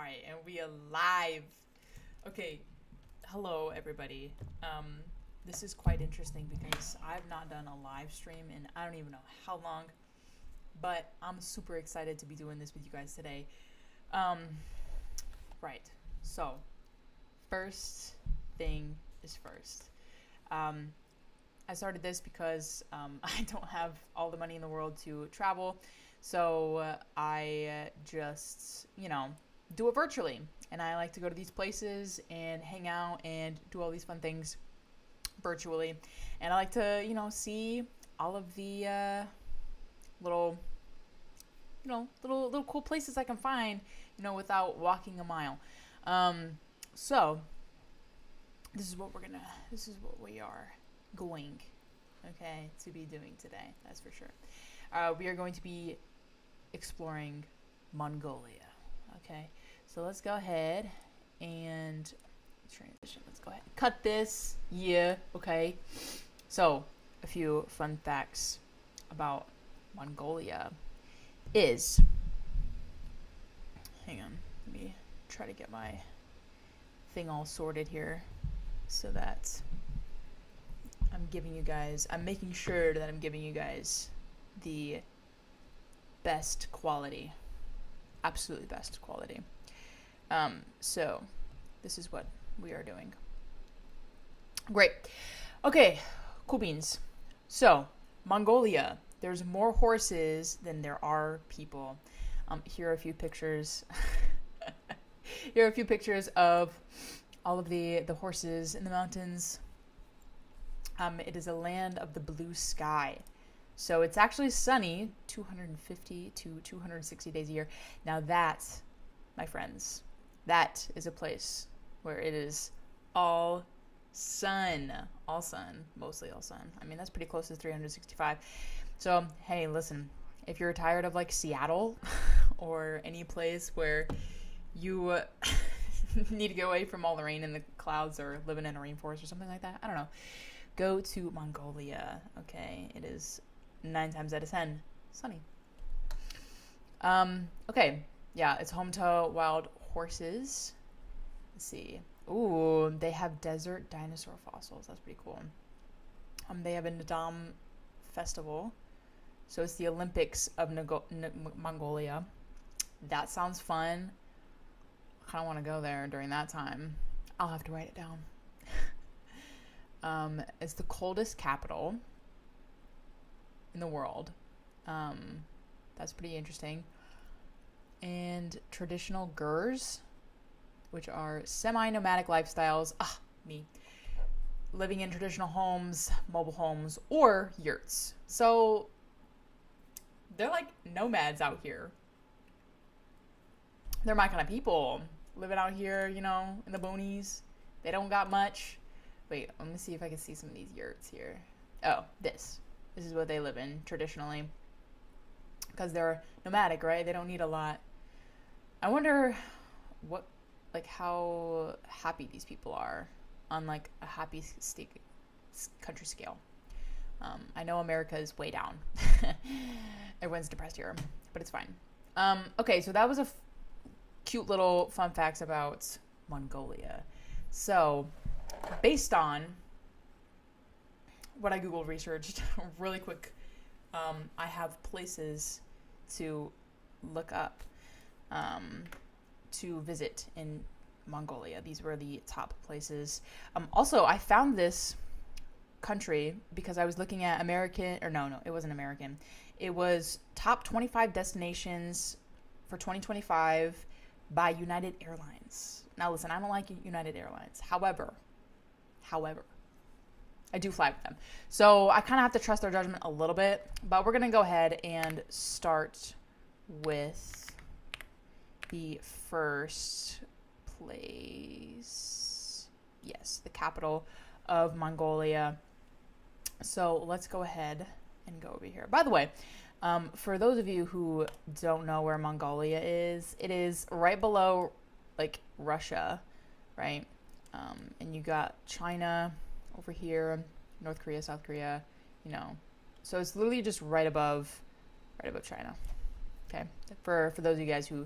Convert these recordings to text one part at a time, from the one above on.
Alright, and we are live. Okay, hello everybody. This is quite interesting because I've not done a live stream in I don't even know how long, but I'm super excited to be doing this with you guys today. Right, so first thing is first. I started this because I don't have all the money in the world to travel, so I just, do it virtually. And I like to go to these places and hang out and do all these fun things virtually. And I like to, see all of the little, little cool places I can find, without walking a mile. So this is what we are going, okay, to be doing today. That's for sure. We are going to be exploring Mongolia. Okay, so let's go ahead and transition. Let's go ahead and cut this. Yeah, okay. So, a few fun facts about Mongolia is. Hang on, let me try to get my thing all sorted here so that I'm making sure that I'm giving you guys the best quality. Absolutely best quality. So this is what we are doing. Great. Okay, cool beans. So, Mongolia. There's more horses than there are people. Here are a few pictures. Here are a few pictures of all of the horses in the mountains. It is a land of the blue sky. So it's actually sunny 250 to 260 days a year. Now that, my friends, that is a place where it is all sun. All sun. Mostly all sun. I mean, that's pretty close to 365. So, hey, listen, if you're tired of like Seattle or any place where you need to get away from all the rain and the clouds or living in a rainforest or something like that, I don't know, go to Mongolia, okay? It is 9 times out of 10 sunny. Okay, yeah, it's home to wild horses. Let's see. Ooh, they have desert dinosaur fossils. That's pretty cool. They have a Natta festival. So it's the Olympics of Mongolia. That sounds fun. I kind of want to go there during that time. I'll have to write it down. It's the coldest capital in the world. That's pretty interesting. And traditional gurs, which are semi-nomadic lifestyles, living in traditional homes, mobile homes, or yurts. So they're like nomads out here. They're my kind of people, living out here, in the boonies. They don't got much. Wait, let me see if I can see some of these yurts here. Oh, this is what they live in traditionally, because they're nomadic, right? They don't need a lot. I wonder how happy these people are on like a happy country scale. I know America is way down. Everyone's depressed here, but it's fine. Okay, so that was a cute little fun facts about Mongolia. So, based on what I Googled researched really quick, I have places to look up to visit in Mongolia. These were the top places. Also, I found this country because I was looking at it wasn't American. It was top 25 destinations for 2025 by United Airlines. Now listen, I don't like United Airlines. However, I do fly with them. So I kind of have to trust their judgment a little bit, but we're going to go ahead and start with the first place. Yes, the capital of Mongolia. So let's go ahead and go over here. By the way, for those of you who don't know where Mongolia is, it is right below like Russia, right? And you got China over here, North Korea, South Korea, So it's literally just right above China. Okay? For those of you guys who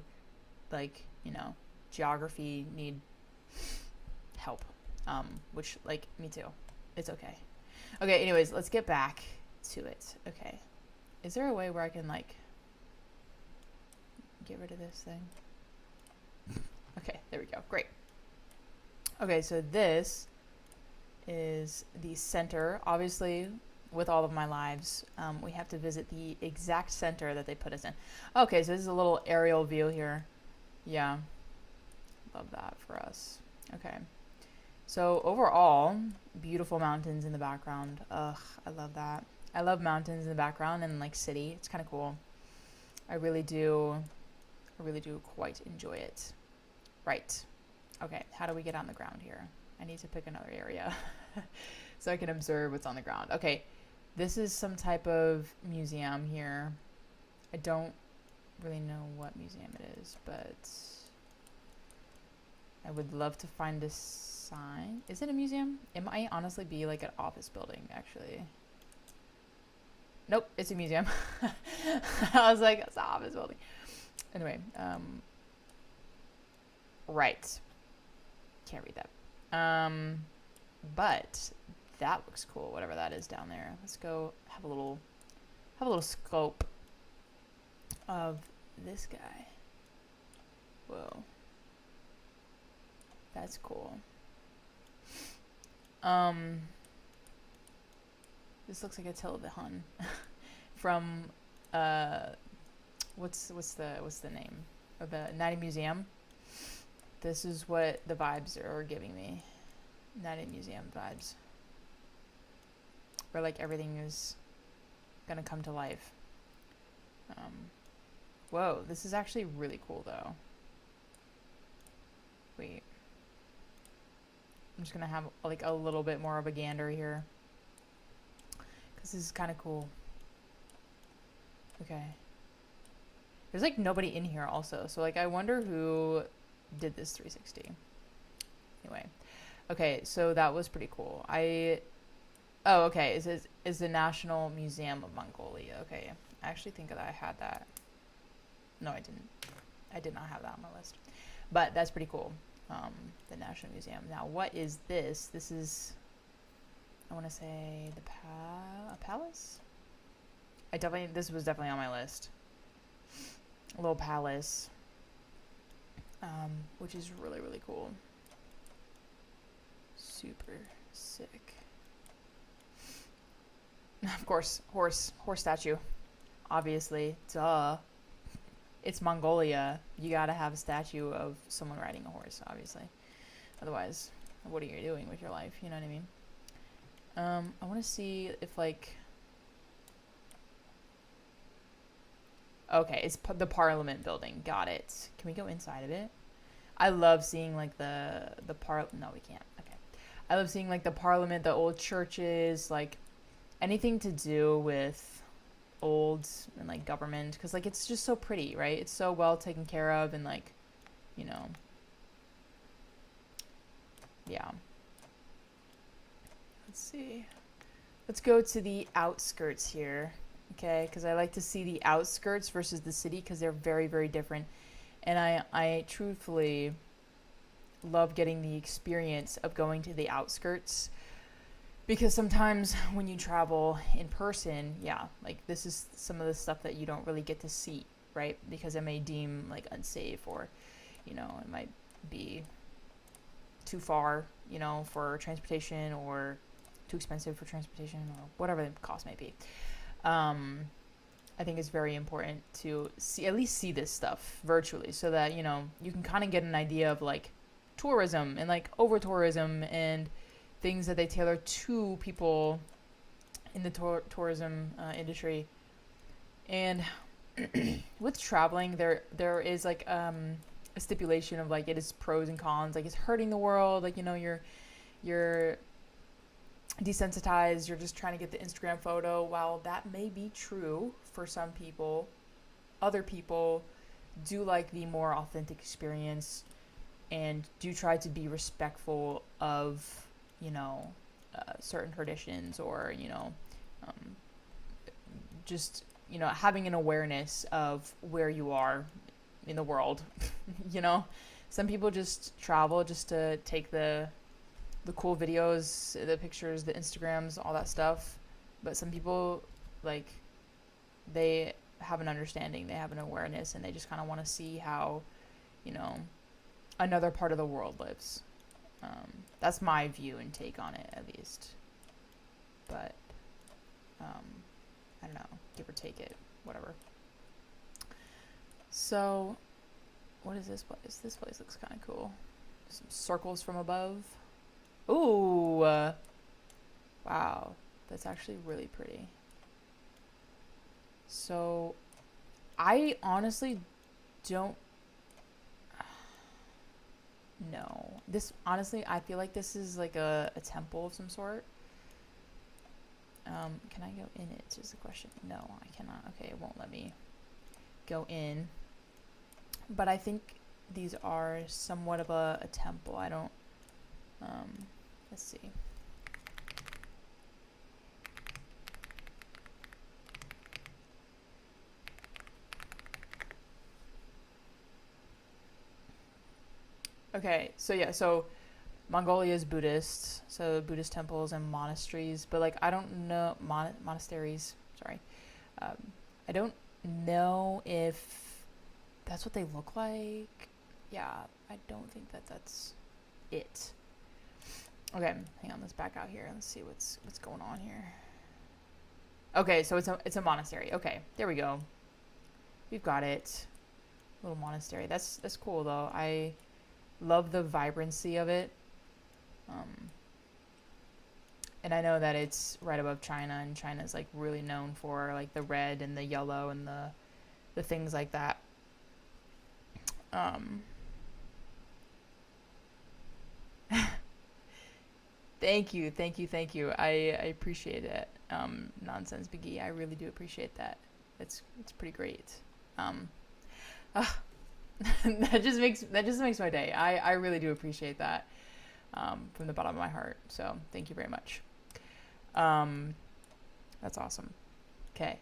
geography need help. Which, like, me too. It's okay. Okay, anyways, let's get back to it. Okay. Is there a way where I can, like, get rid of this thing? Okay, there we go. Great. Okay, so this is the center. Obviously, with all of my lives, we have to visit the exact center that they put us in. Okay, so this is a little aerial view here. Yeah. Love that for us. Okay. So overall, beautiful mountains in the background. Ugh, I love that. I love mountains in the background and like city. It's kind of cool. I really do quite enjoy it. Right. Okay, how do we get on the ground here? I need to pick another area so I can observe what's on the ground. Okay, this is some type of museum here. I don't really know what museum it is, but I would love to find a sign. Is it a museum? It might honestly be like an office building, actually. Nope, it's a museum. I was like, it's an office building. Anyway, right. Can't read that. But that looks cool, whatever that is down there. Let's go have a little scope of this guy. Whoa. That's cool. This looks like Attila the Hun from what's the name of the Nighty Museum? This is what the vibes are giving me. Nighty Museum vibes. Where like everything is gonna come to life. Whoa, this is actually really cool though. Wait. I'm just gonna have like a little bit more of a gander here. Cause this is kinda cool. Okay. There's like nobody in here also. So like I wonder who did this 360. Anyway. Okay, so that was pretty cool. Oh, okay. Is the National Museum of Mongolia. Okay. I actually think that I had that. No, I didn't. I did not have that on my list. But that's pretty cool. The National Museum. Now, what is this? This is, I want to say, a palace? This was definitely on my list. A little palace. Which is really, really cool. Super sick. Of course, horse statue. Obviously, duh. It's Mongolia. You gotta have a statue of someone riding a horse, obviously. Otherwise, what are you doing with your life? You know what I mean? I want to see if, like... Okay, it's the Parliament building. Got it. Can we go inside of it? I love seeing, like, No, we can't. Okay. I love seeing, like, the Parliament, the old churches, like, anything to do with old and like government, because like it's just so pretty, right? It's so well taken care of, and like, you know, yeah. Let's see, let's go to the outskirts here, okay? Because I like to see the outskirts versus the city, because they're very, very different, and I truthfully love getting the experience of going to the outskirts. Because sometimes when you travel in person, yeah, like this is some of the stuff that you don't really get to see, right? Because it may deem like unsafe, or, you know, it might be too far, you know, for transportation, or too expensive for transportation, or whatever the cost may be. I think it's very important to at least see this stuff virtually, so that, you know, you can kind of get an idea of like tourism and like over tourism and things that they tailor to people in the tourism industry. And with traveling, there is like a stipulation of like it is pros and cons. Like it's hurting the world. Like, you know, you're desensitized. You're just trying to get the Instagram photo. While that may be true for some people, other people do like the more authentic experience and do try to be respectful of, you know, certain traditions, or, you know, just, you know, having an awareness of where you are in the world, you know? some people just travel just to take the cool videos, the pictures, the Instagrams, all that stuff. But some people, like, they have an understanding, they have an awareness, and they just kind of want to see how, you know, another part of the world lives. That's my view and take on it, at least. But I don't know, give or take it, whatever. So, what is this place? This place looks kind of cool. Some circles from above. Ooh, wow, that's actually really pretty. So, I honestly don't know. This, honestly, I feel like this is like a temple of some sort. Can I go in it is the question. No, I cannot. Okay, it won't let me go in. But I think these are somewhat of a temple. I don't, let's see. Okay, so yeah, so Mongolia is Buddhist, so Buddhist temples and monasteries, but like I don't know monasteries. Sorry, I don't know if that's what they look like. Yeah, I don't think that that's it. Okay, hang on, let's back out here. Let's see what's going on here. Okay, so it's a monastery. Okay, there we go. We've got it. Little monastery. That's cool though. I love the vibrancy of it. And I know that it's right above China, and China is like really known for like the red and the yellow and the things like that. Thank you. I appreciate it. Nonsense Biggie. I really do appreciate that. It's pretty great. That just makes my day. I really do appreciate that. From the bottom of my heart. So thank you very much. That's awesome. Okay.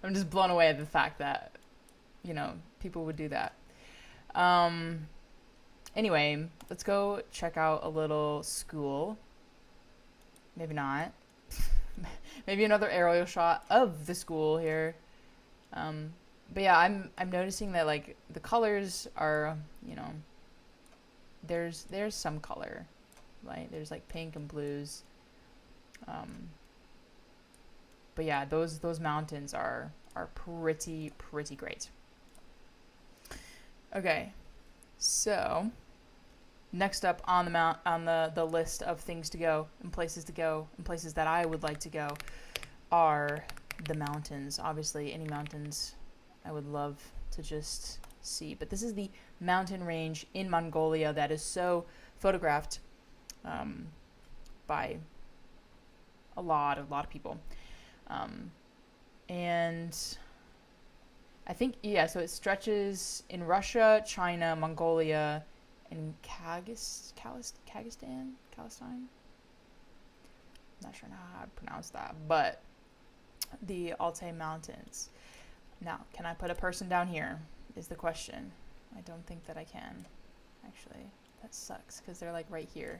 I'm just blown away at the fact that, you know, people would do that. Anyway, let's go check out a little school. Maybe not. Maybe another aerial shot of the school here. But yeah, I'm noticing that like the colors are, you know, there's some color, right? There's like pink and blues. But yeah, those mountains are pretty great. Okay, so next up on the list of things to go and places that I would like to go are the mountains. Obviously, any mountains I would love to just see. But this is the mountain range in Mongolia that is so photographed by a lot of people. And I think, yeah, so it stretches in Russia, China, Mongolia, and Kazakhstan? I'm not sure how to pronounce that, but the Altai Mountains. Now, can I put a person down here is the question. I don't think that I can. Actually, that sucks because they're like right here.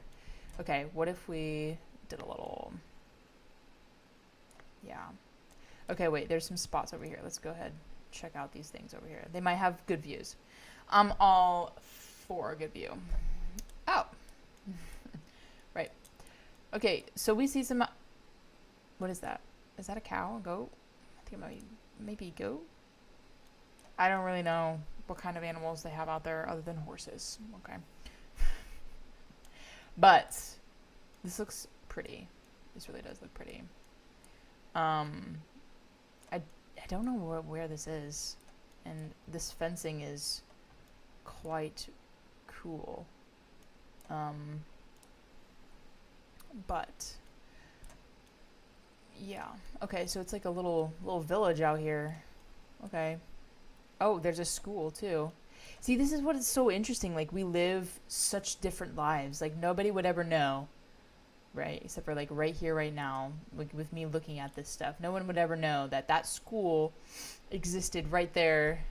Okay, what if we did a little... Yeah. Okay, wait, there's some spots over here. Let's go ahead and check out these things over here. They might have good views. I'm all for a good view. Oh. Right. Okay, so we see some... What is that? Is that a cow? A goat? I think it might maybe goat? I don't really know what kind of animals they have out there other than horses. Okay. But this looks pretty. This really does look pretty. I don't know where this is, and this fencing is quite cool. But yeah, okay, so it's like a little village out here. Okay. Oh, there's a school too. See, this is what is so interesting. Like, we live such different lives. Like, nobody would ever know, right? Except for like right here, right now, with me looking at this stuff. No one would ever know that school existed right there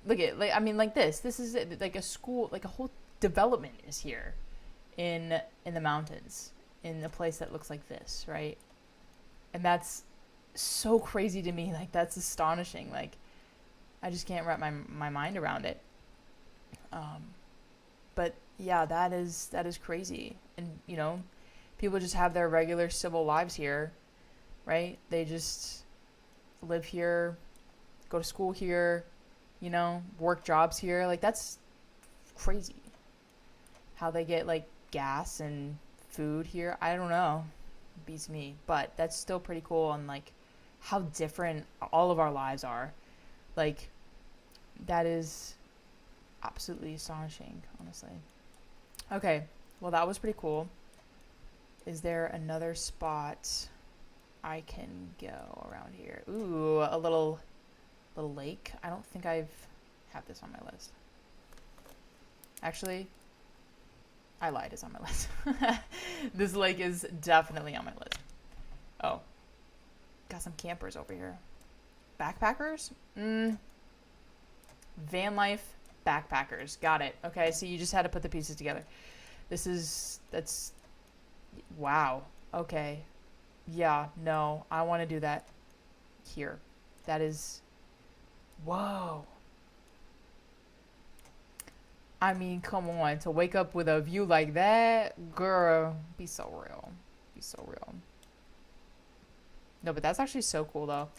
look at, like, I mean, like this is like a school, like a whole development is here in the mountains, in a place that looks like this, right? And that's so crazy to me. Like, that's astonishing. Like, I just can't wrap my mind around it. But yeah, that is crazy. And you know, people just have their regular civil lives here, right? They just live here, go to school here, you know, work jobs here. Like, that's crazy. How they get like gas and food here, I don't know. Beats me. But that's still pretty cool, and like how different all of our lives are. Like, that is absolutely astonishing, honestly. Okay, well, that was pretty cool. Is there another spot I can go around here? Ooh, a little lake. I don't think I've had this on my list. Actually, I lied, it's on my list. This lake is definitely on my list. Oh, got some campers over here. Backpackers? Van life backpackers. Got it. Okay, so you just had to put the pieces together. That's, wow. Okay. Yeah, no, I want to do that here. That is, whoa. I mean, come on, to wake up with a view like that, girl, be so real. Be so real. No, but that's actually so cool, though.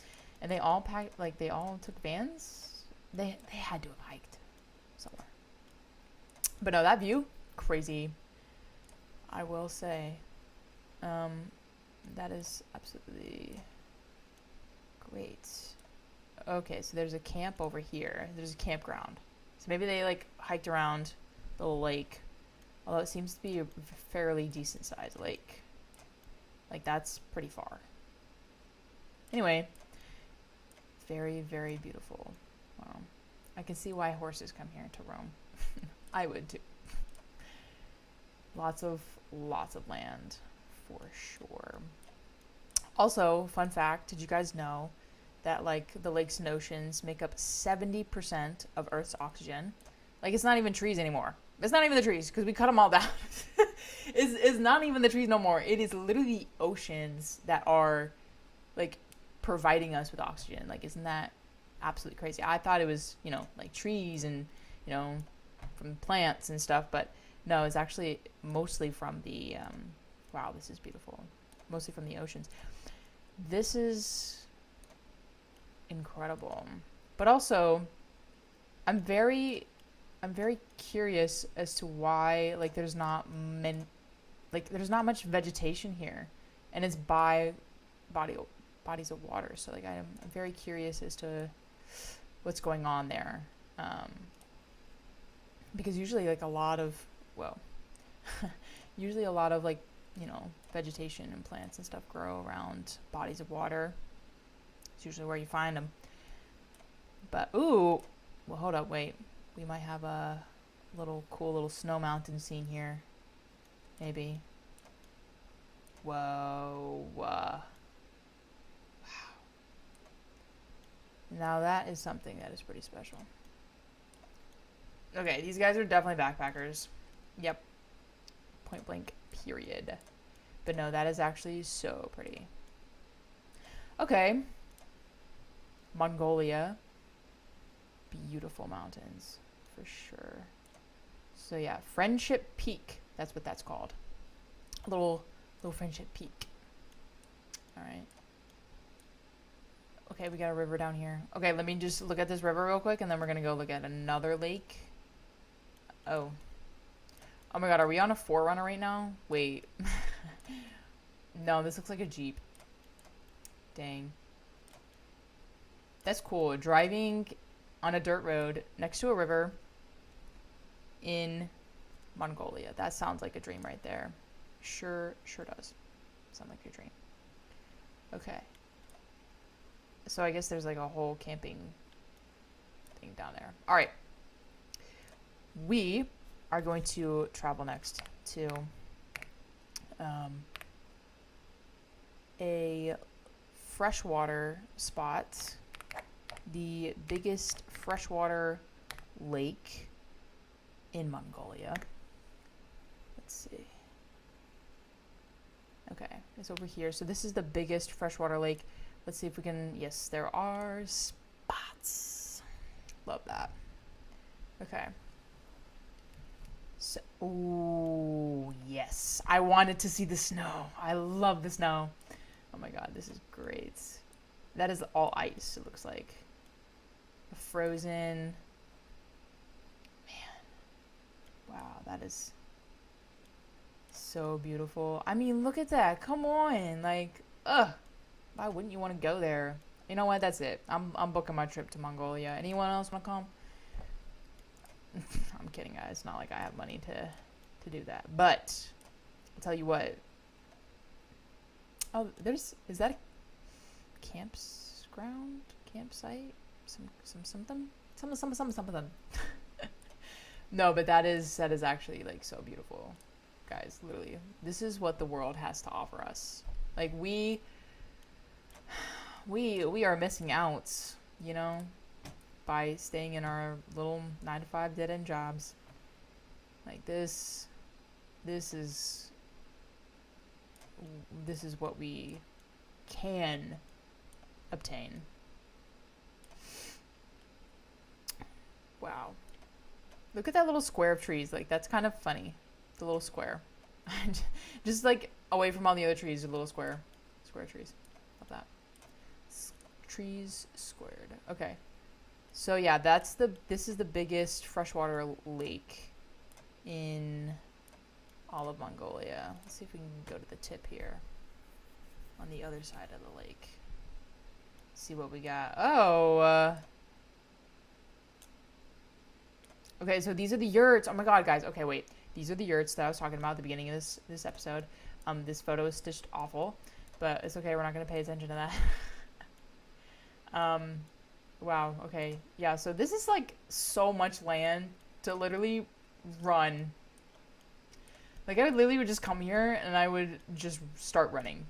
And they all packed, like, they all took vans? They had to have hiked somewhere. But no, that view, crazy. I will say. That is absolutely great. Okay, so there's a camp over here. There's a campground. So maybe they like hiked around the lake. Although it seems to be a fairly decent sized lake. Like, that's pretty far. Anyway, very, very beautiful. I can see why horses come here to roam. I would too. Lots of land for sure. Also, fun fact, did you guys know that like the lakes and oceans make up 70% of Earth's oxygen? Like, it's not even trees anymore. It's not even the trees, because we cut them all down. It's not even the trees no more. It is literally the oceans that are like providing us with oxygen. Like, isn't that absolutely crazy? I thought it was, you know, like trees and, you know, from plants and stuff, but no, it's actually mostly from the wow, this is beautiful. Mostly from the oceans. This is incredible. But also, I'm very curious as to why like there's not much vegetation here, and it's by bodies of water. So like I'm very curious as to what's going on there, because usually like usually a lot of like, you know, vegetation and plants and stuff grow around bodies of water. It's usually where you find them. But ooh, well, hold up, wait. We might have a cool little snow mountain scene here. Maybe. Whoa. Wow. Now that is something that is pretty special. Okay, these guys are definitely backpackers. Yep. Point blank, period. But no, that is actually so pretty. Okay. Mongolia. Beautiful mountains, for sure. So yeah, Friendship Peak. That's what that's called. A little Friendship Peak. All right. Okay, we got a river down here. Okay, let me just look at this river real quick, and then we're gonna go look at another lake. Oh my god, are we on a 4Runner right now? Wait. No, this looks like a Jeep. Dang. That's cool. Driving on a dirt road next to a river in Mongolia. That sounds like a dream right there. Sure does. Sound like your dream. Okay. So I guess there's like a whole camping thing down there. All right. We are going to travel next to a freshwater spot, the biggest freshwater lake in Mongolia. Let's see. Okay, it's over here. So this is the biggest freshwater lake. Let's see if we can... Yes, there are spots. Love that. Okay. So, ooh, yes. I wanted to see the snow. I love the snow. Oh my god, this is great. That is all ice, it looks like. Frozen. Man. Wow, that is so beautiful. I mean, look at that. Come on. Like, why wouldn't you want to go there? You know what? That's it. I'm booking my trip to Mongolia. Anyone else want to come? I'm kidding, guys. It's not like I have money to do that. But I'll tell you what. Oh, is that a campsite? Something. No, but that is actually like so beautiful, guys. Literally, this is what the world has to offer us. Like we are missing out, you know, by staying in our little 9-to-5 dead-end jobs. Like this is what we can obtain. Wow. Look at that little square of trees. Like, that's kind of funny. The little square. Just like away from all the other trees, a little square. Square trees. Love that. Trees squared. Okay. So yeah, this is the biggest freshwater lake in all of Mongolia. Let's see if we can go to the tip here. On the other side of the lake. See what we got. Oh, okay, so these are the yurts. Oh my god, guys. Okay, wait. These are the yurts that I was talking about at the beginning of this episode. This photo is stitched awful, but it's okay. We're not going to pay attention to that. Wow, okay. Yeah, so this is like so much land to literally run. Like, I would literally just come here and I would just start running.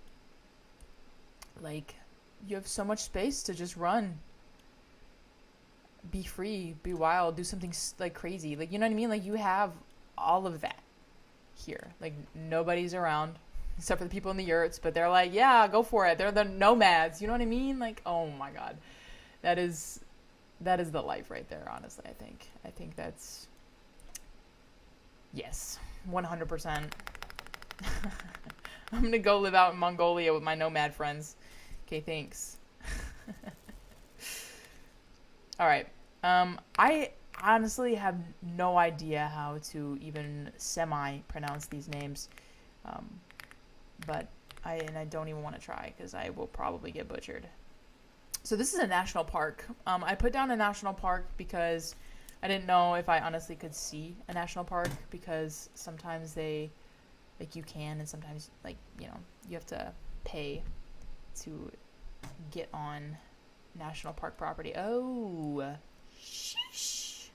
Like, you have so much space to just run. Be free, be wild, do something like crazy. Like, you know what I mean? Like, you have all of that here. Like, nobody's around except for the people in the yurts, but they're like, yeah, go for it. They're the nomads. You know what I mean? Like, oh my god. That is the life right there, honestly, I think. I think that's... Yes. 100%. I'm gonna go live out in Mongolia with my nomad friends. Okay, thanks. Alright. I honestly have no idea how to even semi-pronounce these names. But I don't even want to try, because I will probably get butchered. So this is a national park. I put down a national park because I didn't know if I honestly could see a national park, because sometimes they, like, you can, and sometimes, like, you know, you have to pay to get on national park property. Oh, sheesh.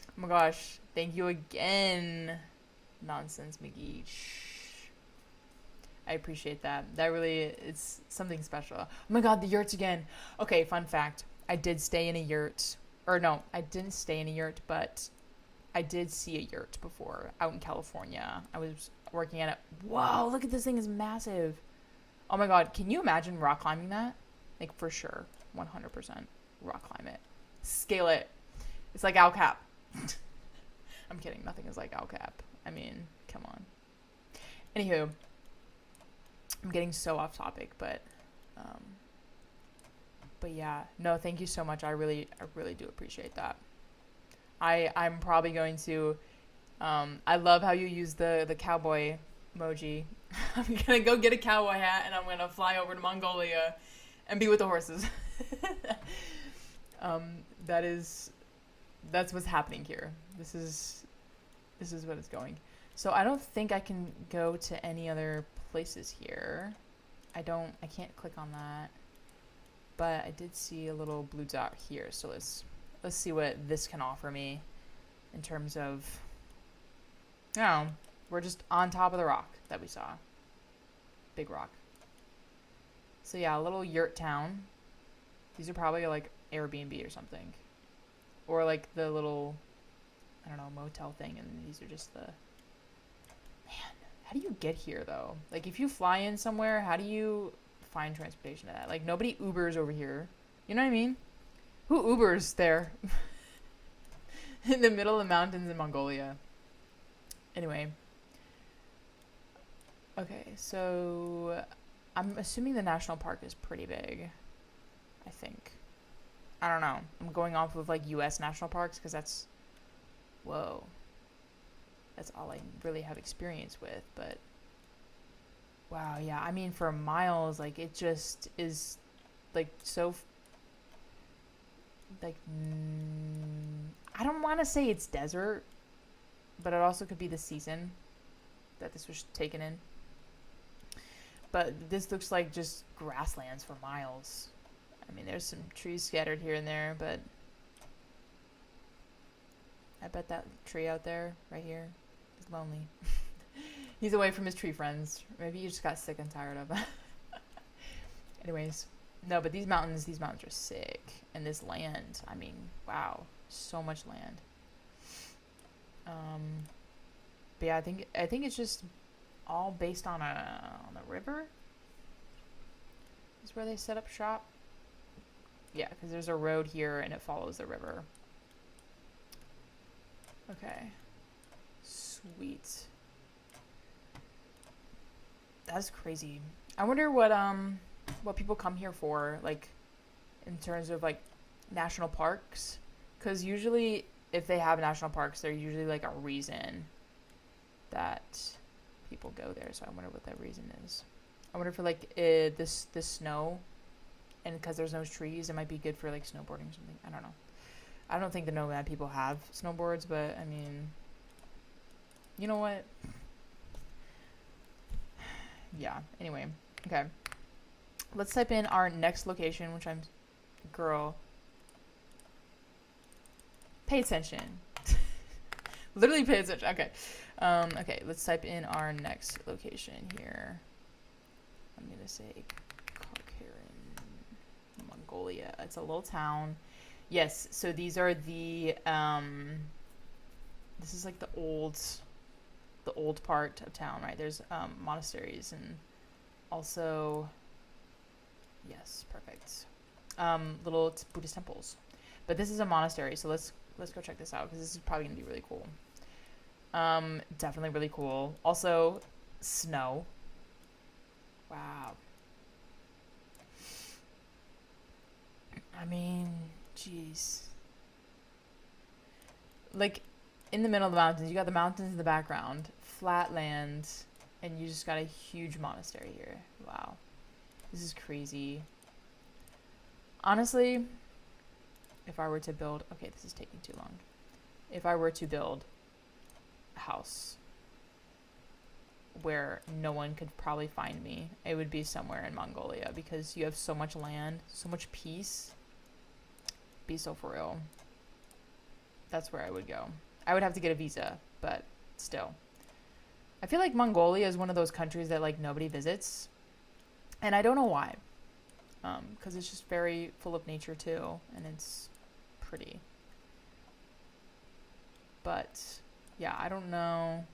Oh my gosh, thank you again, Nonsense McGee. I appreciate that. That really, it's something special. Oh my god, the yurts again. Okay, fun fact. I did stay in a yurt. Or no, I didn't stay in a yurt, but I did see a yurt before out in California. I was working at it. Whoa, look at this thing, is massive. Oh my god, can you imagine rock climbing that? Like, for sure. 100% rock climb it. Scale it. It's like Al Cap. I'm kidding. Nothing is like Al Cap. I mean, come on. Anywho. I'm getting so off topic, but yeah, no, thank you so much. I really do appreciate that. I'm probably going to, I love how you use the cowboy emoji. I'm gonna go get a cowboy hat and I'm gonna fly over to Mongolia and be with the horses. That's what's happening here. This is what is going. So I don't think I can go to any other places here. I can't click on that. But I did see a little blue dot here. So let's see what this can offer me in terms of, you know, we're just on top of the rock that we saw. Big rock. So yeah, a little yurt town. These are probably like Airbnb or something. Or like the little, I don't know, motel thing, and these are just the... Man, how do you get here, though? Like, if you fly in somewhere, how do you find transportation to that? Like, nobody Ubers over here. You know what I mean? Who Ubers there? In the middle of the mountains in Mongolia. Anyway. Okay, so I'm assuming the national park is pretty big. I think. I don't know. I'm going off of like US national parks because that's... Whoa. That's all I really have experience with, but... Wow, yeah. I mean, for miles, like, it just is, like, so... Like, I don't want to say it's desert, but it also could be the season that this was taken in. But this looks like just grasslands for miles. I mean, there's some trees scattered here and there, but I bet that tree out there, right here, is lonely. He's away from his tree friends. Maybe he just got sick and tired of it. Anyways, no, but these mountains are sick. And this land, I mean, wow, so much land. But yeah, I think it's just all based on a river. Is where they set up shop. Yeah, because there's a road here and it follows the river. Okay. Sweet. That's crazy. I wonder what people come here for, like, in terms of, like, national parks. Because usually, if they have national parks, there's usually, like, a reason that people go there. So I wonder what that reason is. I wonder for, like, this snow, and because there's no trees, it might be good for, like, snowboarding or something. I don't know. I don't think the nomad people have snowboards, but, I mean, you know what? Yeah, anyway. Okay. Let's type in our next location, which I'm... Girl. Pay attention. Literally pay attention. Okay. Okay, let's type in our next location here. I'm going to say Mongolia. It's a little town. Yes, so these are the... this is like the old part of town, right? There's monasteries and also... Yes, perfect. Little Buddhist temples. But this is a monastery, so let's go check this out because this is probably going to be really cool. Definitely really cool. Also, snow. Wow. I mean, jeez. Like, in the middle of the mountains, you got the mountains in the background, flat land, and you just got a huge monastery here. Wow. This is crazy. Honestly, if I were to build... Okay, this is taking too long. If I were to build a house where no one could probably find me, it would be somewhere in Mongolia because you have so much land, so much peace. Be so for real. That's where I would go. I would have to get a visa, but still. I feel like Mongolia is one of those countries that, like, nobody visits. And I don't know why. Because it's just very full of nature, too. And it's pretty. But, yeah, I don't know.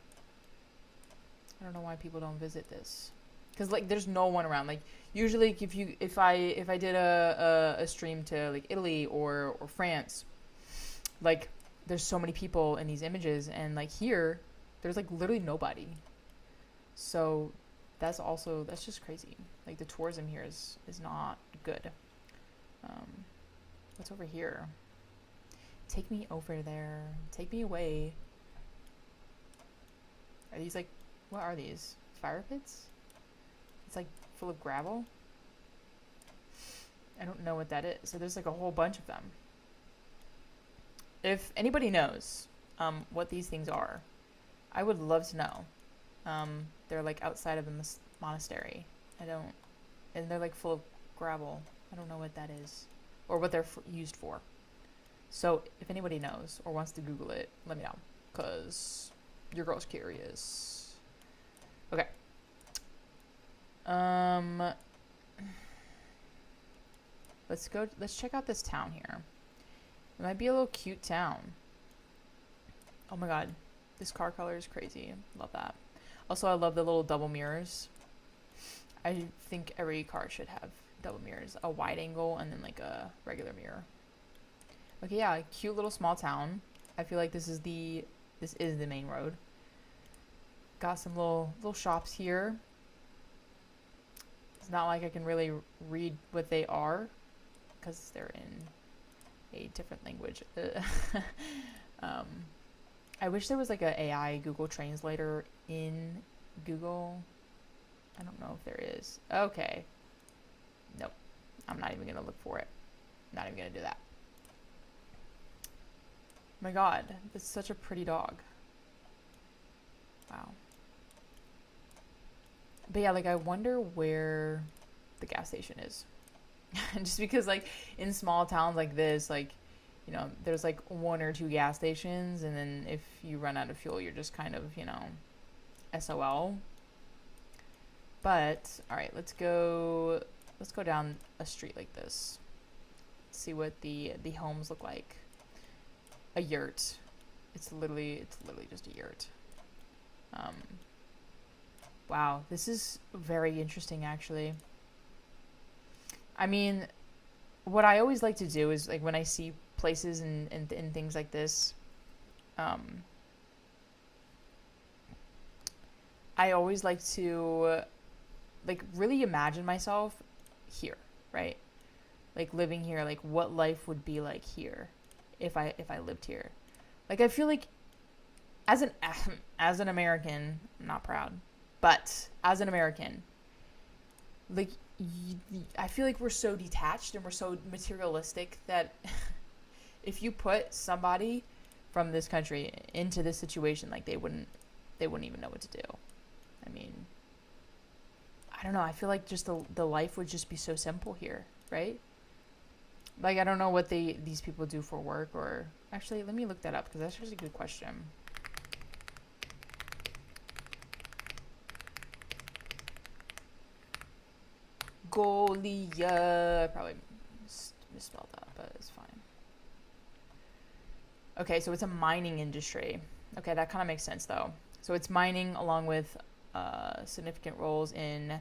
I don't know why people don't visit this. Because, like, there's no one around. Like, usually if I did a stream to, like, Italy or France, like, there's so many people in these images. And, like, here, there's, like, literally nobody. So... That's just crazy. Like, the tourism here is not good. What's over here? Take me over there. Take me away. Are these, like, what are these? Fire pits? It's, like, full of gravel? I don't know what that is. So there's, like, a whole bunch of them. If anybody knows what these things are, I would love to know. They're, like, outside of the monastery. And they're, like, full of gravel. I don't know what that is. Or what they're used for. So, if anybody knows or wants to Google it, let me know. Because your girl's curious. Okay. Let's check out this town here. It might be a little cute town. Oh my god. This car color is crazy. Love that. Also, I love the little double mirrors. I think every car should have double mirrors. A wide angle and then like a regular mirror. Okay, yeah, cute little small town. I feel like this is the main road. Got some little shops here. It's not like I can really read what they are because they're in a different language. I wish there was like a AI Google Translator in Google. I don't know if there is. Okay. Nope. I'm not even going to look for it. Not even going to do that. My god, it's such a pretty dog. Wow. But yeah, like I wonder where the gas station is. Just because like in small towns like this, like, you know, there's like 1 or 2 gas stations, and then if you run out of fuel, you're just kind of, you know, SOL. But all right, let's go down a street like this. See what the homes look like. A yurt. It's literally just a yurt. Wow, this is very interesting actually. I mean, what I always like to do is like when I see places and things like this, I always like to like really imagine myself here, right? Like living here, like what life would be like here if I lived here. Like I feel like as an American, I'm not proud, but as an American, like I feel like we're so detached and we're so materialistic that if you put somebody from this country into this situation, like they wouldn't even know what to do. I mean, I don't know. I feel like just the life would just be so simple here, right? Like I don't know what these people do for work, or actually let me look that up because that's just a good question. Mongolia. I probably misspelled that, but it's fine. Okay, so it's a mining industry. Okay, that kind of makes sense though. So it's mining along with significant roles in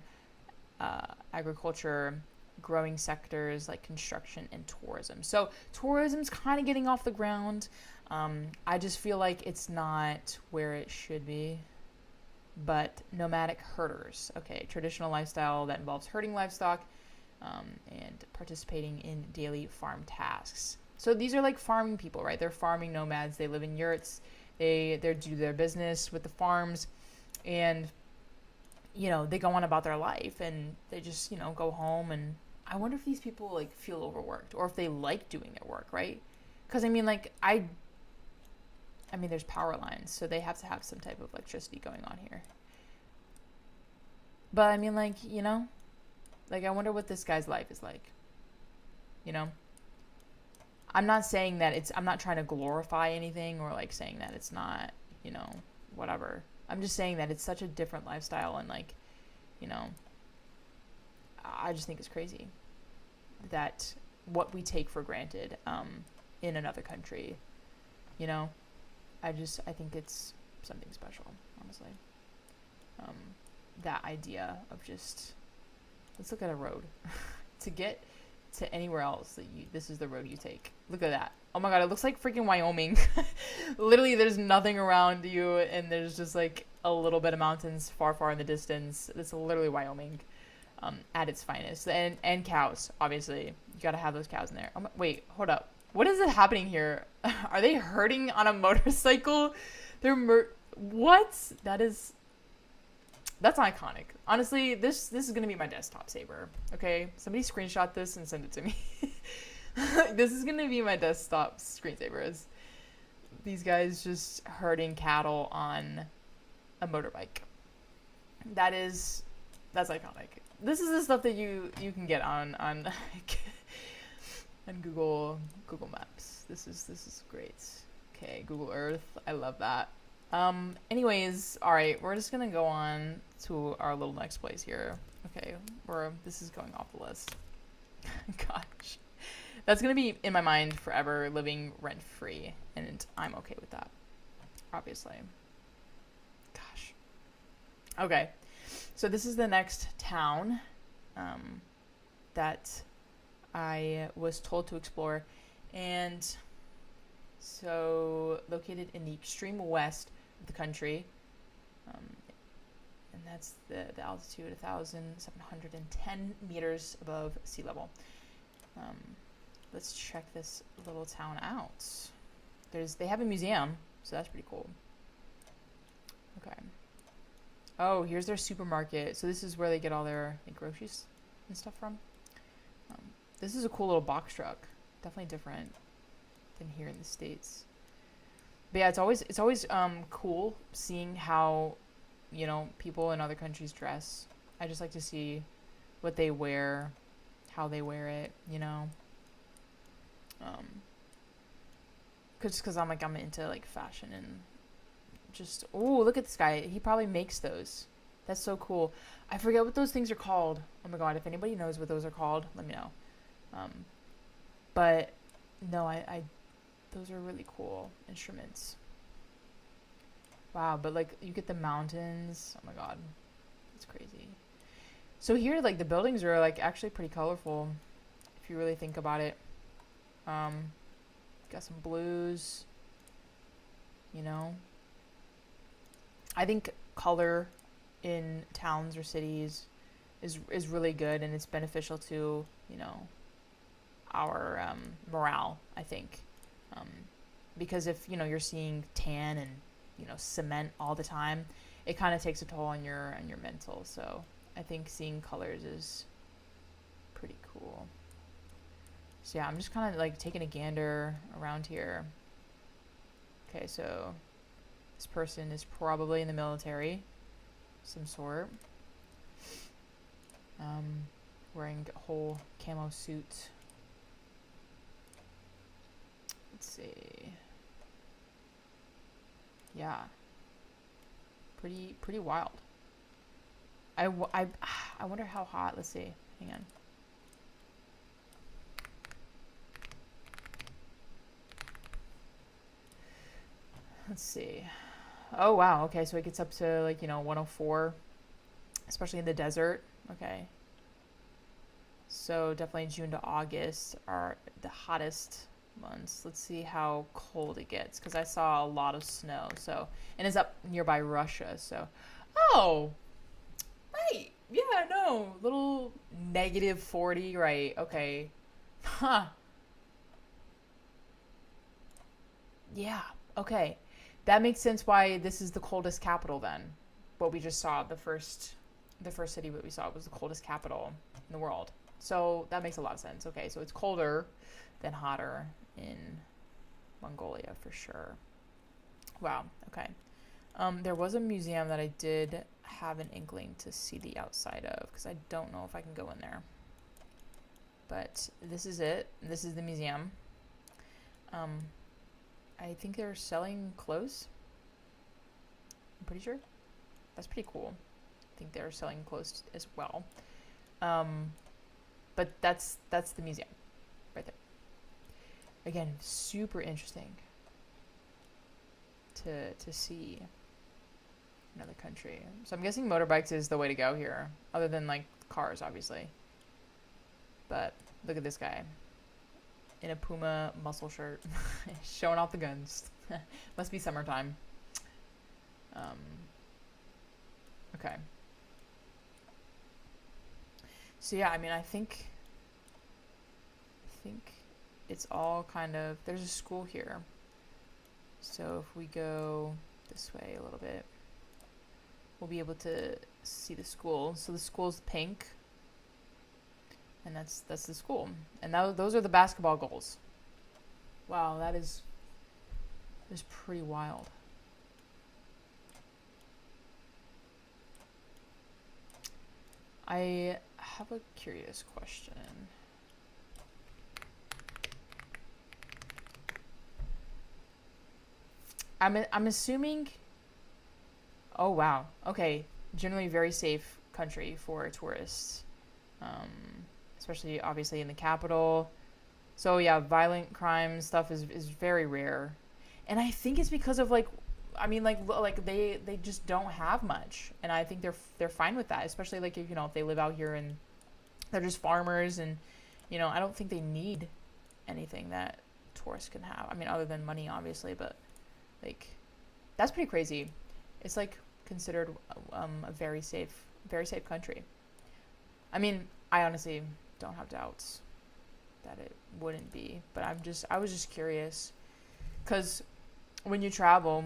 agriculture, growing sectors like construction and tourism. So tourism's kind of getting off the ground. I just feel like it's not where it should be. But nomadic herders, okay, traditional lifestyle that involves herding livestock and participating in daily farm tasks. So these are like farming people, right? They're farming nomads. They live in yurts. They do their business with the farms, and you know they go on about their life, and they just go home. And I wonder if these people like feel overworked, or if they like doing their work, right? Because I mean, like I mean, there's power lines, so they have to have some type of electricity going on here. But I mean, like, like I wonder what this guy's life is like. I'm not saying that I'm not trying to glorify anything or like saying that it's not, whatever. I'm just saying that it's such a different lifestyle, and like, I just think it's crazy that what we take for granted in another country, I think it's something special, honestly. That idea of just, let's look at a road. To get to anywhere else, this is the road you take. Look at that. Oh my god, it looks like freaking Wyoming. Literally, there's nothing around you, and there's just like a little bit of mountains far in the distance. It's literally Wyoming at its finest. And cows, obviously. You gotta have those cows in there. Wait, hold up. What is it happening here? Are they herding on a motorcycle? What? That's iconic. Honestly, this is gonna be my desktop saver. Okay, somebody screenshot this and send it to me. This is gonna be my desktop screensaver. Is these guys just herding cattle on a motorbike? That's iconic. This is the stuff that you can get on Google Maps. This is great. Okay, Google Earth. I love that. Anyways, all right, we're just gonna go on to our little next place here. Okay, this is going off the list. Gosh, That's gonna be in my mind forever, living rent free, and I'm okay with that, obviously. Gosh. Okay, so this is the next town that I was told to explore, and so located in the extreme west of the country, and that's the altitude 1,710 meters above sea level. Let's check this little town out. They have a museum, so that's pretty cool. Okay. Oh, here's their supermarket. So this is where they get all their groceries and stuff from. This is a cool little box truck. Definitely different than here in the States. But yeah, it's always cool seeing how, people in other countries dress. I just like to see what they wear, how they wear it, because I'm into like fashion and just, oh, look at this guy. He probably makes those. That's so cool. I forget what those things are called. Oh my god, if anybody knows what those are called, let me know. But no, I those are really cool instruments. Wow, but like you get the mountains. Oh my god, it's crazy. So here, like the buildings are like actually pretty colorful, if you really think about it. Got some blues. I think color in towns or cities is really good, and it's beneficial to our morale, I think, because if you're seeing tan and cement all the time, it kind of takes a toll on your mental. So I think seeing colors is pretty cool. So yeah, I'm just kind of like taking a gander around here. Okay, so this person is probably in the military, some sort. Wearing a whole camo suit. Let's see. Yeah. Pretty wild. I wonder how hot. Let's see. Hang on. Let's see. Oh, wow. Okay, so it gets up to like, 104, especially in the desert. Okay. So definitely June to August are the hottest months. Let's see how cold it gets, because I saw a lot of snow. So, and it's up nearby Russia. So, oh, right. Yeah, no, little -40, right? Okay. Huh. Yeah. Okay. That makes sense why this is the coldest capital then. What we just saw, the first city that we saw was the coldest capital in the world. So that makes a lot of sense. Okay, so it's colder than hotter in Mongolia for sure. Wow, okay. There was a museum that I did have an inkling to see the outside of, because I don't know if I can go in there. But this is it. This is the museum. I think they're selling clothes. I'm pretty sure. That's pretty cool. I think they're selling clothes as well. But that's the museum right there. Again, super interesting to see another country. So I'm guessing motorbikes is the way to go here, other than like cars, obviously. But look at this guy in a Puma muscle shirt, showing off the guns. Must be summertime. Okay. So yeah, I mean, I think it's all kind of, there's a school here. So if we go this way a little bit, we'll be able to see the school. So the school's pink, and that's the school. And those are the basketball goals. Wow, that is pretty wild. I have a curious question. I'm assuming. Oh wow. Okay. Generally very safe country for tourists, especially obviously in the capital. So yeah, violent crime stuff is very rare, and I think it's because of like, I mean like they just don't have much, and I think they're fine with that, especially like if if they live out here and they're just farmers, and I don't think they need anything that tourists can have. I mean, other than money, obviously, but like that's pretty crazy. It's like considered a very safe country. I mean, I honestly don't have doubts that it wouldn't be, but I was just curious because when you travel,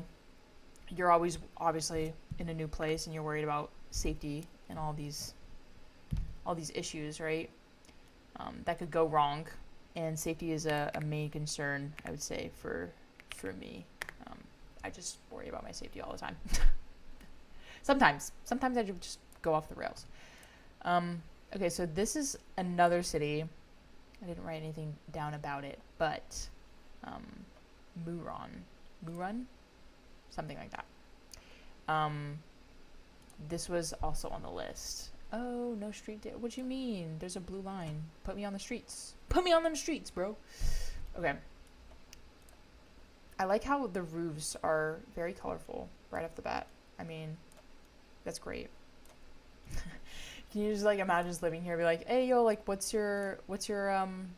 you're always obviously in a new place and you're worried about safety and all these issues, right? That could go wrong, and safety is a main concern, I would say, for me. I just worry about my safety all the time. Sometimes I just go off the rails. Okay, so this is another city. I didn't write anything down about it, but Muron, something like that. This was also on the list. Oh, no street. What do you mean? There's a blue line. Put me on the streets. Put me on them streets, bro. Okay. I like how the roofs are very colorful right off the bat. I mean, that's great. Can you just like imagine just living here and be like, hey yo, like what's your what's your home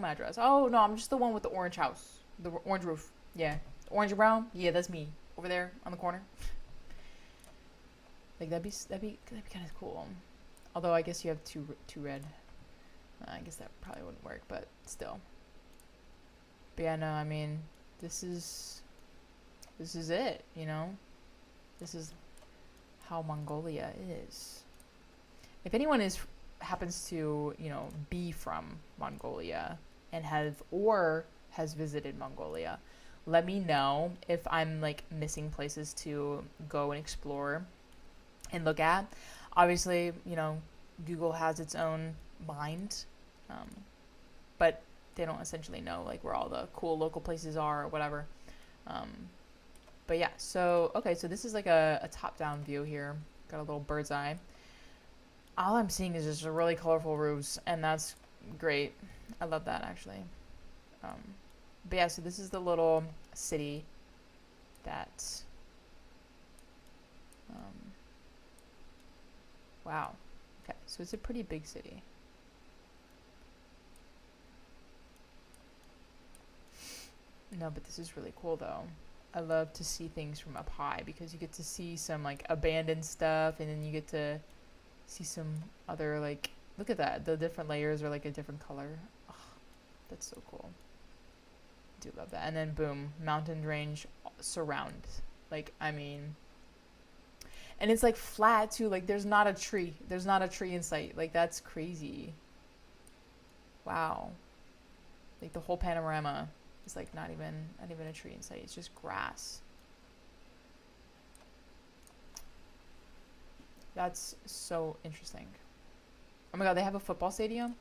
address? Oh no, I'm just the one with the orange house. The orange roof. Yeah. Orange and brown? Yeah, that's me. Over there on the corner. Like that'd be kind of cool. Although I guess you have two red. I guess that probably wouldn't work, but still. But yeah, no, I mean, this is it, This is how Mongolia is. If anyone happens to, be from Mongolia and has visited Mongolia, let me know if I'm like missing places to go and explore and look at. Obviously, Google has its own mind, but they don't essentially know like where all the cool local places are or whatever. But yeah, so this is like a top-down view here. Got a little bird's eye. All I'm seeing is just really colorful roofs, and that's great. I love that actually. But yeah, so this is the little city that. Wow. Okay, so it's a pretty big city. No, but this is really cool though. I love to see things from up high because you get to see some like abandoned stuff, and then you get to see some other like, look at that. The different layers are like a different color. Oh, that's so cool. I do love that. And then boom, mountain range surround. Like, I mean, and it's like flat too. Like there's not a tree. There's not a tree in sight. Like that's crazy. Wow. Like the whole panorama. It's like not even a tree in sight. It's just grass. That's so interesting. Oh my god, they have a football stadium?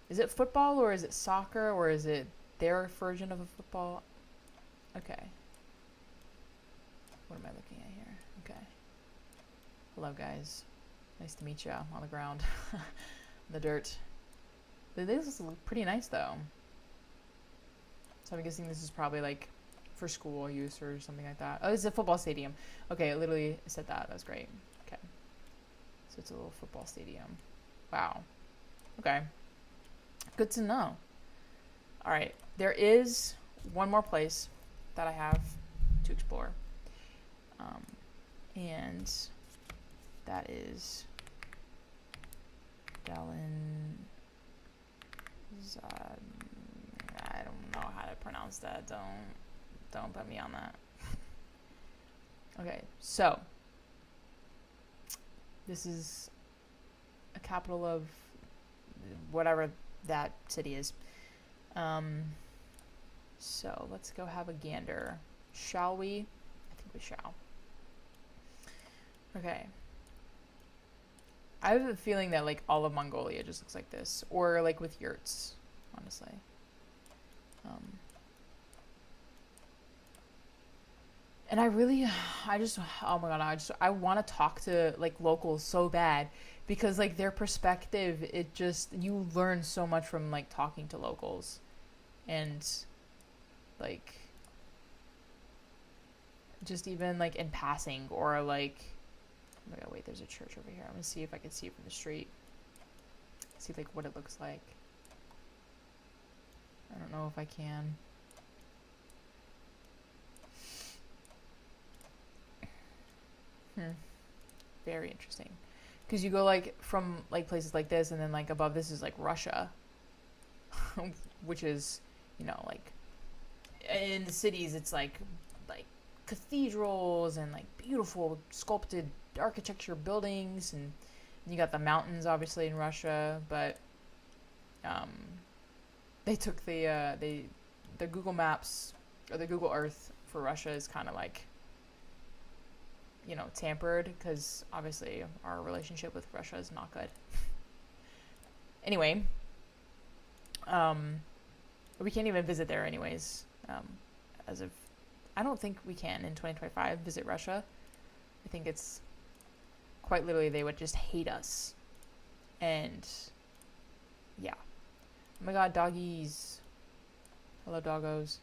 Is it football or is it soccer or is it their version of a football? Okay. What am I looking at here? Okay. Hello guys. Nice to meet you on the ground. The dirt. This is pretty nice though. So I'm guessing this is probably like for school use or something like that. Oh, it's a football stadium. Okay, it literally said that. That was great. Okay. So it's a little football stadium. Wow. Okay. Good to know. All right. There is one more place that I have to explore. And that is Dallin. I don't know how to pronounce that. Don't put me on that. Okay, so this is a capital of whatever that city is. So let's go have a gander. Shall we? I think we shall. Okay. I have a feeling that like all of Mongolia just looks like this, or like with yurts, honestly. And I really, I just, oh my god, I want to talk to like locals so bad because like their perspective, it just, you learn so much from like talking to locals and like just even like in passing or like, oh my god, wait, there's a church over here. I'm gonna see if I can see it from the street. See like what it looks like. I don't know if I can. Very interesting. Because you go like from like places like this, and then like above this is like Russia, which is, you know, like in the cities it's like cathedrals and like beautiful sculpted architecture buildings, and you got the mountains obviously in Russia, but um, they took the Google Maps or the Google Earth for Russia is kind of like, you know, tampered because obviously our relationship with Russia is not good. Anyway, we can't even visit there anyways. As of, I don't think we can in 2025 visit Russia. I think it's quite literally they would just hate us. And yeah. Oh my god, doggies. Hello, doggos.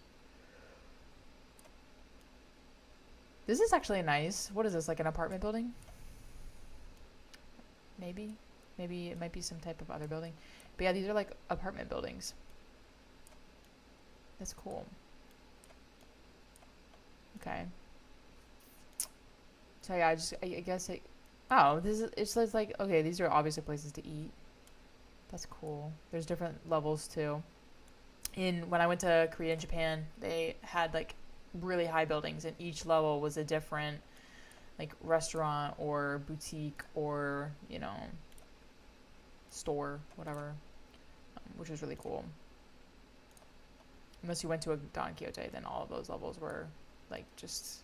This is actually nice. What is this, like an apartment building? Maybe. Maybe it might be some type of other building. But yeah, these are like apartment buildings. That's cool. Okay. So yeah, I guess it, oh, this is, it says like, okay, these are obviously places to eat. That's cool. There's different levels too. When I went to Korea and Japan, they had like really high buildings, and each level was a different like restaurant or boutique or, you know, store, whatever, which was really cool. Unless you went to a Don Quixote, then all of those levels were like just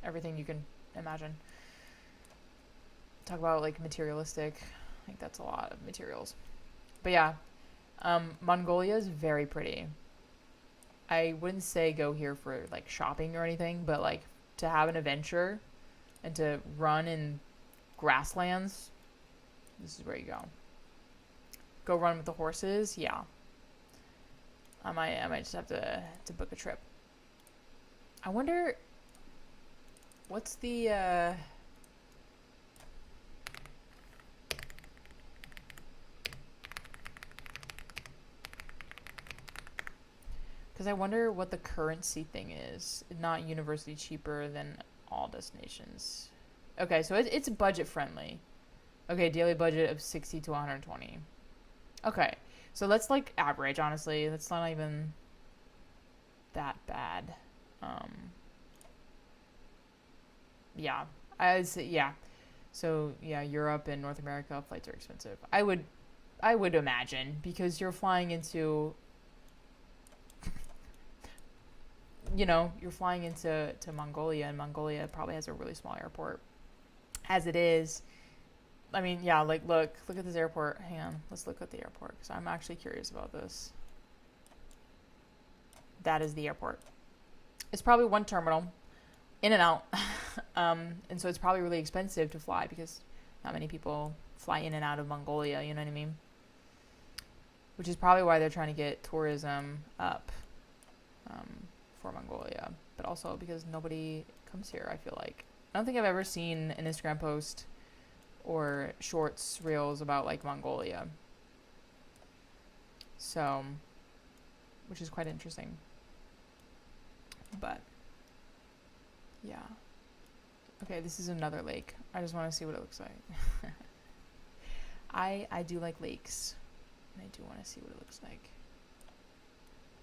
everything you can imagine. Talk about like materialistic, I think that's a lot of materials. But yeah, Mongolia is very pretty. I wouldn't say go here for like shopping or anything, but like to have an adventure and to run in grasslands, this is where you go. Go run with the horses, yeah. I might just have to book a trip. I wonder what's the because I wonder what the currency thing is. Not university cheaper than all destinations. Okay, so it's budget friendly. Okay, daily budget of 60 to 120. Okay, so let's like average, honestly. That's not even that bad. Yeah, I'd say, yeah. So yeah, Europe and North America flights are expensive. I would imagine, because you're flying into, you know, you're flying into Mongolia, and Mongolia probably has a really small airport. As it is, I mean, yeah, like look at this airport. Hang on, let's look at the airport because I'm actually curious about this. That is the airport. It's probably one terminal, in and out, and so it's probably really expensive to fly because not many people fly in and out of Mongolia. You know what I mean? Which is probably why they're trying to get tourism up for Mongolia, but also because nobody comes here. I feel like I don't think I've ever seen an Instagram post or shorts, reels about like Mongolia. So, which is quite interesting. But yeah. Okay, this is another lake. I just want to see what it looks like. I do like lakes. And I do want to see what it looks like.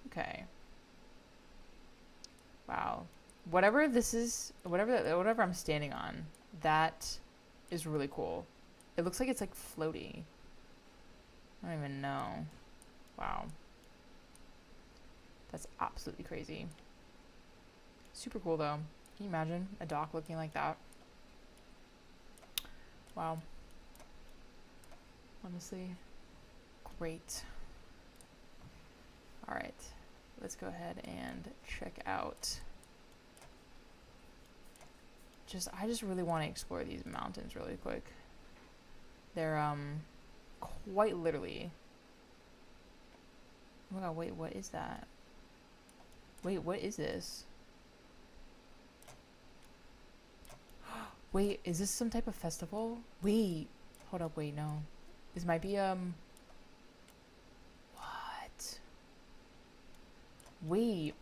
Okay. Wow. Whatever this is, whatever I'm standing on, that is really cool. It looks like it's like floaty. I don't even know. Wow. That's absolutely crazy. Super cool though. Can you imagine a dock looking like that? Wow. Honestly, great. All right, let's go ahead and check out I just really want to explore these mountains really quick. They're quite literally. Oh my god, wait, what is that? Wait, what is this? Wait, is this some type of festival? Wait, hold up, wait, no. This might be what? Wait.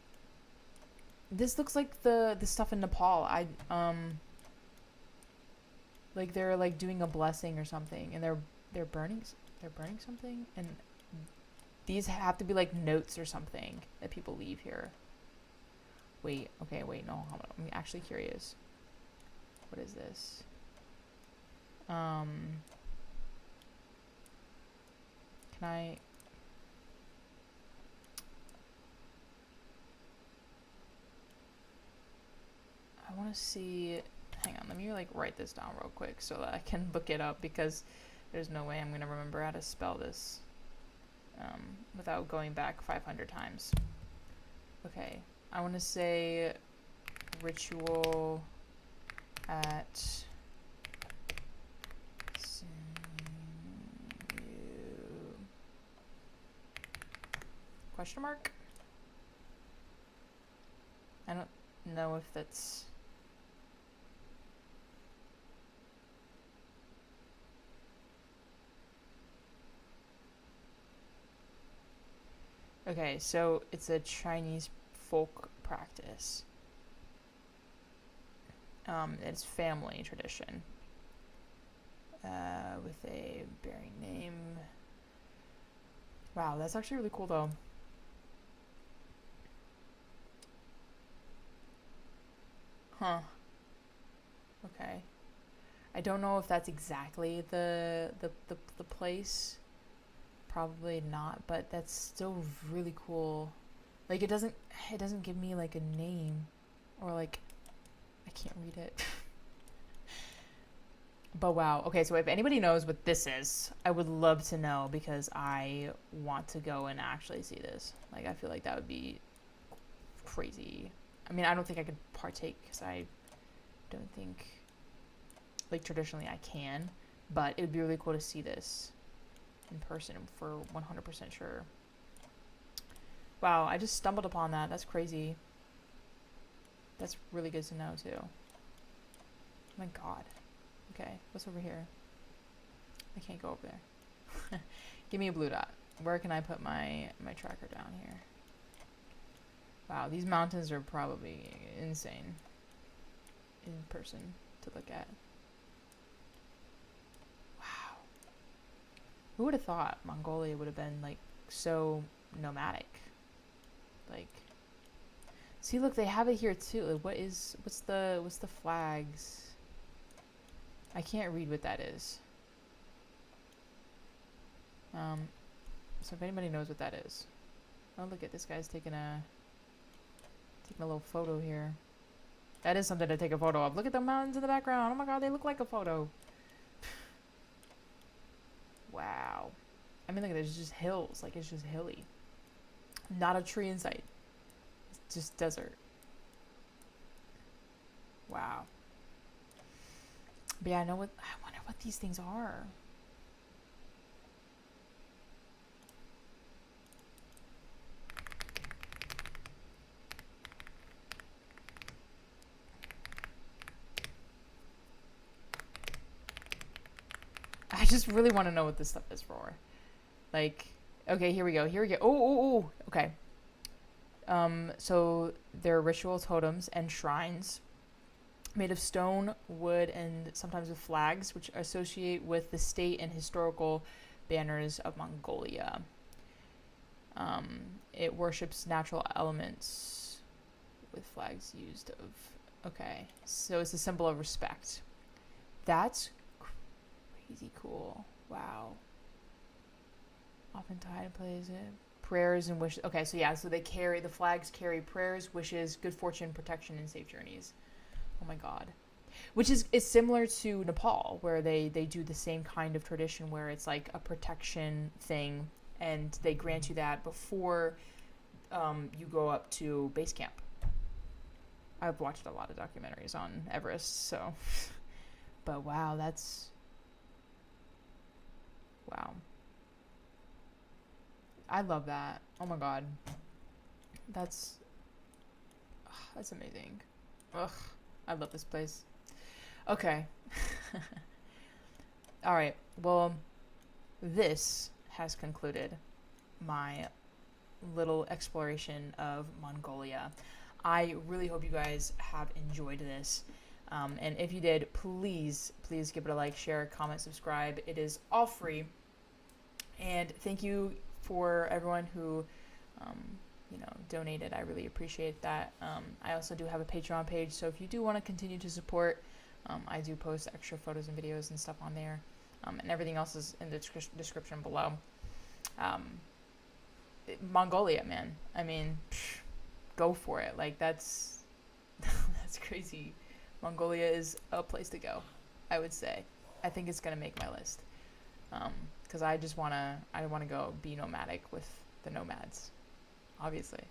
This looks like the stuff in Nepal. Like they're like doing a blessing or something, and they're burning something, and these have to be like notes or something that people leave here. Wait, okay, wait, no, hold on. I'm actually curious. What is this? Can I want to see. Hang on, let me like write this down real quick so that I can look it up, because there's no way I'm gonna remember how to spell this without going back 500 times. Okay, I want to say ritual at question mark. I don't know if that's okay, so it's a Chinese folk practice. It's family tradition. With a bearing name. Wow, that's actually really cool though. Huh. Okay. I don't know if that's exactly the place. Probably not, but that's still really cool. Like it doesn't give me like a name, or like I can't read it. But wow. Okay, so if anybody knows what this is, I would love to know, because I want to go and actually see this. Like I feel like that would be crazy. I mean, I don't think I could partake because I don't think like traditionally I can, but it would be really cool to see this in person for 100% sure. Wow, I just stumbled upon that. That's crazy. That's really good to know too. Oh my god. Okay, what's over here? I can't go over there. Give me a blue dot. Where can I put my tracker down here? Wow, these mountains are probably insane in person to look at. Wow. Who would have thought Mongolia would have been like so nomadic? Like, see, look, they have it here too. Like, what's the flags? I can't read what that is. So if anybody knows what that is. Oh, look at this guy's taking a little photo here. That is something to take a photo of. Look at the mountains in the background. Oh my god, they look like a photo. Wow. I mean, look at this. It's just hills. Like, it's just hilly. Not a tree in sight. It's just desert. Wow. But yeah, I wonder what these things are. I just really want to know what this stuff is for. Like, okay, here we go. Oh, okay. So there are ritual totems and shrines made of stone, wood, and sometimes with flags, which associate with the state and historical banners of Mongolia. It worships natural elements with flags used of... Okay, so it's a symbol of respect. That's crazy cool. Wow. Often tied to plays it. Prayers and wishes. Okay, so yeah, so the flags carry prayers, wishes, good fortune, protection, and safe journeys. Oh my god. Which is similar to Nepal, where they do the same kind of tradition where it's like a protection thing, and they grant you that before you go up to base camp. I've watched a lot of documentaries on Everest, so. But wow, wow. I love that. Oh my god. That's amazing. Ugh, I love this place. Okay. All right. Well, this has concluded my little exploration of Mongolia. I really hope you guys have enjoyed this. And if you did, please give it a like, share, comment, subscribe. It is all free. And thank you for everyone who, donated. I really appreciate that. I also do have a Patreon page, so if you do want to continue to support, I do post extra photos and videos and stuff on there. And everything else is in the description below. Mongolia, man. I mean, go for it. Like, that's crazy. Mongolia is a place to go, I would say. I think it's gonna make my list. Because I wanna go be nomadic with the nomads, obviously.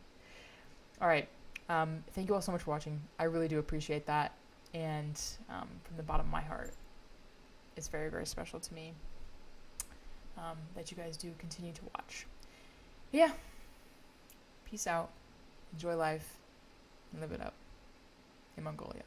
All right. Thank you all so much for watching. I really do appreciate that. And from the bottom of my heart, it's very, very special to me that you guys do continue to watch. Yeah. Peace out. Enjoy life. And live it up in Mongolia.